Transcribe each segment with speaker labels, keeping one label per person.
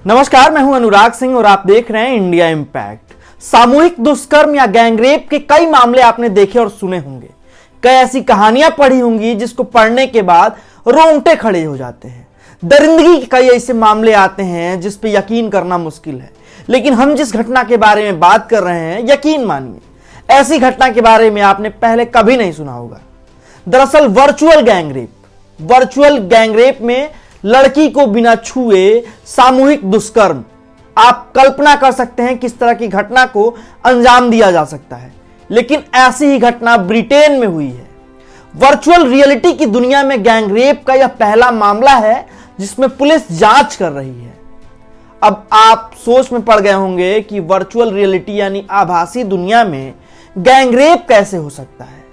Speaker 1: नमस्कार, मैं हूं अनुराग सिंह और आप देख रहे हैं इंडिया इम्पैक्ट। सामूहिक दुष्कर्म या गैंगरेप के कई मामले आपने देखे और सुने होंगे। कई ऐसी कहानियां पढ़ी होंगी जिसको पढ़ने के बाद रोंगटे खड़े हो जाते हैं। दरिंदगी के कई ऐसे मामले आते हैं जिस पे यकीन करना मुश्किल है, लेकिन हम जिस घटना के बारे में बात कर रहे हैं, यकीन मानिए ऐसी घटना के बारे में आपने पहले कभी नहीं सुना होगा। दरअसल वर्चुअल गैंगरेप में लड़की को बिना छुए सामूहिक दुष्कर्म। आप कल्पना कर सकते हैं किस तरह की घटना को अंजाम दिया जा सकता है, लेकिन ऐसी ही घटना ब्रिटेन में हुई है। वर्चुअल रियलिटी की दुनिया में गैंगरेप का यह पहला मामला है जिसमें पुलिस जांच कर रही है। अब आप सोच में पड़ गए होंगे कि वर्चुअल रियलिटी यानी आभासी दुनिया में गैंगरेप कैसे हो सकता है।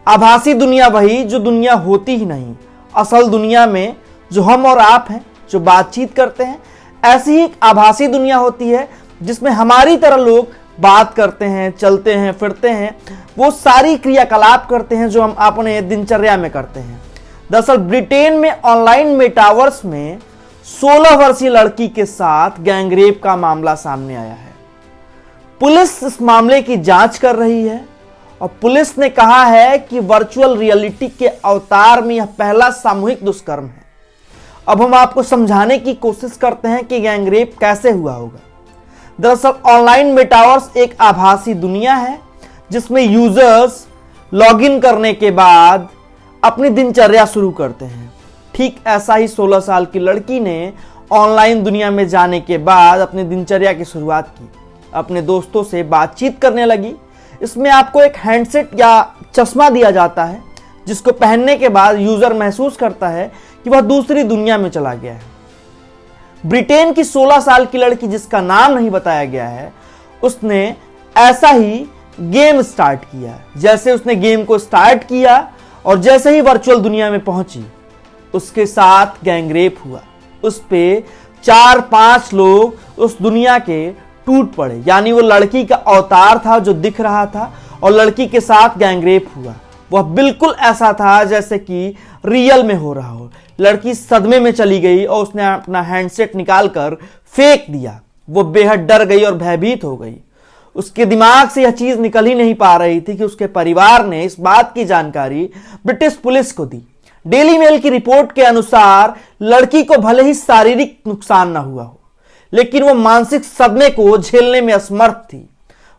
Speaker 1: आभासी दुनिया वही जो दुनिया होती ही नहीं, असल दुनिया में जो हम और आप हैं, जो बातचीत करते हैं, ऐसी ही एक आभासी दुनिया होती है जिसमें हमारी तरह लोग बात करते हैं, चलते हैं, फिरते हैं, वो सारी क्रियाकलाप करते हैं जो हम अपने दिनचर्या में करते हैं। दरअसल ब्रिटेन में ऑनलाइन मेटावर्स में 16 वर्षीय लड़की के साथ गैंगरेप का मामला सामने आया है। पुलिस इस मामले की जांच कर रही है और पुलिस ने कहा है कि वर्चुअल रियलिटी के अवतार में यह पहला सामूहिक दुष्कर्म है। अब हम आपको समझाने की कोशिश करते हैं कि गैंगरेप कैसे हुआ होगा। दरअसल ऑनलाइन मेटावर्स एक आभासी दुनिया है जिसमें यूजर्स लॉगिन करने के बाद अपनी दिनचर्या शुरू करते हैं। ठीक ऐसा ही 16 साल की लड़की ने ऑनलाइन दुनिया में जाने के बाद अपनी दिनचर्या की शुरुआत की, अपने दोस्तों से बातचीत करने लगी। इसमें आपको एक हैंडसेट या चश्मा दिया जाता है जिसको पहनने के बाद यूजर महसूस करता है कि वह दूसरी दुनिया में चला गया है। ब्रिटेन की 16 साल की लड़की, जिसका नाम नहीं बताया गया है, उसने ऐसा ही गेम स्टार्ट किया। जैसे उसने गेम को स्टार्ट किया और जैसे ही वर्चुअल दुनिया में पहुंची, उसके साथ गैंगरेप हुआ। उस पे 4-5 लोग उस दुनिया के टूट पड़े, यानी वो लड़की का अवतार था जो दिख रहा था और लड़की के साथ गैंगरेप हुआ। वह बिल्कुल ऐसा था जैसे कि रियल में हो रहा हो। लड़की सदमे में चली गई और उसने अपना हैंडसेट निकालकर फेंक दिया। वो बेहद डर गई और भयभीत हो गई। उसके दिमाग से यह चीज निकल ही नहीं पा रही थी कि उसके परिवार ने इस बात की जानकारी ब्रिटिश पुलिस को दी। डेली मेल की रिपोर्ट के अनुसार लड़की को भले ही शारीरिक नुकसान न हुआ हो, लेकिन वो मानसिक सदमे को झेलने में असमर्थ थी।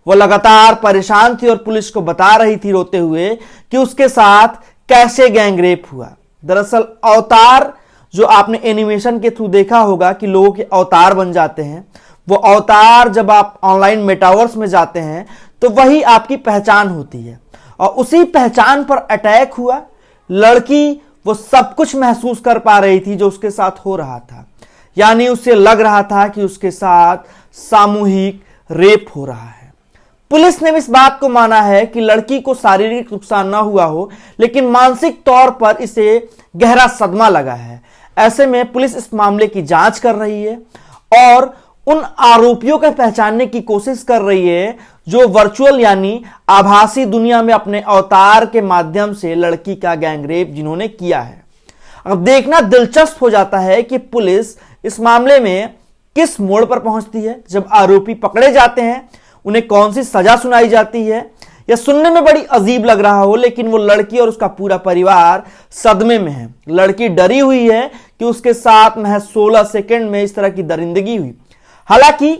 Speaker 1: वो लगातार परेशान थी और पुलिस को बता रही थी रोते हुए कि उसके साथ कैसे गैंगरेप हुआ। दरअसल अवतार, जो आपने एनिमेशन के थ्रू देखा होगा कि लोगों के अवतार बन जाते हैं, वो अवतार जब आप ऑनलाइन मेटावर्स में जाते हैं तो वही आपकी पहचान होती है और उसी पहचान पर अटैक हुआ। लड़की वो सब कुछ महसूस कर पा रही थी जो उसके साथ हो रहा था, यानी उसे लग रहा था कि उसके साथ सामूहिक रेप हो रहा है। पुलिस ने इस बात को माना है कि लड़की को शारीरिक नुकसान ना हुआ हो, लेकिन मानसिक तौर पर इसे गहरा सदमा लगा है। ऐसे में पुलिस इस मामले की जांच कर रही है और उन आरोपियों को पहचानने की कोशिश कर रही है जो वर्चुअल यानी आभासी दुनिया में अपने अवतार के माध्यम से लड़की का गैंगरेप जिन्होंने किया है। अब देखना दिलचस्प हो जाता है कि पुलिस इस मामले में किस मोड़ पर पहुंचती है। जब आरोपी पकड़े जाते हैं, उन्हें कौन सी सजा सुनाई जाती है। यह सुनने में बड़ी अजीब लग रहा हो, लेकिन वो लड़की और उसका पूरा परिवार सदमे में है। लड़की डरी हुई है कि उसके साथ महज 16 सेकंड में इस तरह की दरिंदगी हुई। हालांकि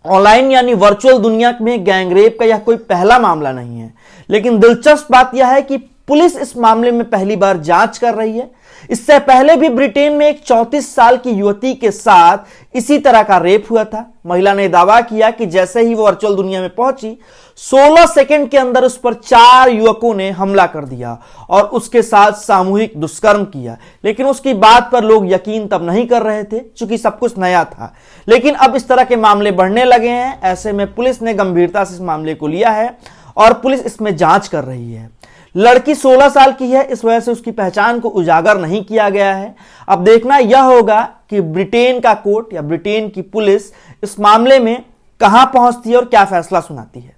Speaker 1: ऑनलाइन यानी वर्चुअल दुनिया में गैंगरेप का यह कोई पहला मामला नहीं है, लेकिन दिलचस्प बात यह है कि पुलिस इस मामले में पहली बार जांच कर रही है। इससे पहले भी ब्रिटेन में एक 34 साल की युवती के साथ इसी तरह का रेप हुआ था। महिला ने दावा किया कि जैसे ही वो वर्चुअल दुनिया में पहुंची, 16 सेकंड के अंदर उस पर 4 युवकों ने हमला कर दिया और उसके साथ सामूहिक दुष्कर्म किया। लेकिन उसकी बात पर लोग यकीन तब नहीं कर रहे थे, क्योंकि सब कुछ नया था। लेकिन अब इस तरह के मामले बढ़ने लगे हैं। ऐसे में पुलिस ने गंभीरता से इस मामले को लिया है और पुलिस इसमें जांच कर रही है। लड़की 16 साल की है, इस वजह से उसकी पहचान को उजागर नहीं किया गया है। अब देखना यह होगा कि ब्रिटेन का कोर्ट या ब्रिटेन की पुलिस इस मामले में कहां पहुंचती है और क्या फैसला सुनाती है।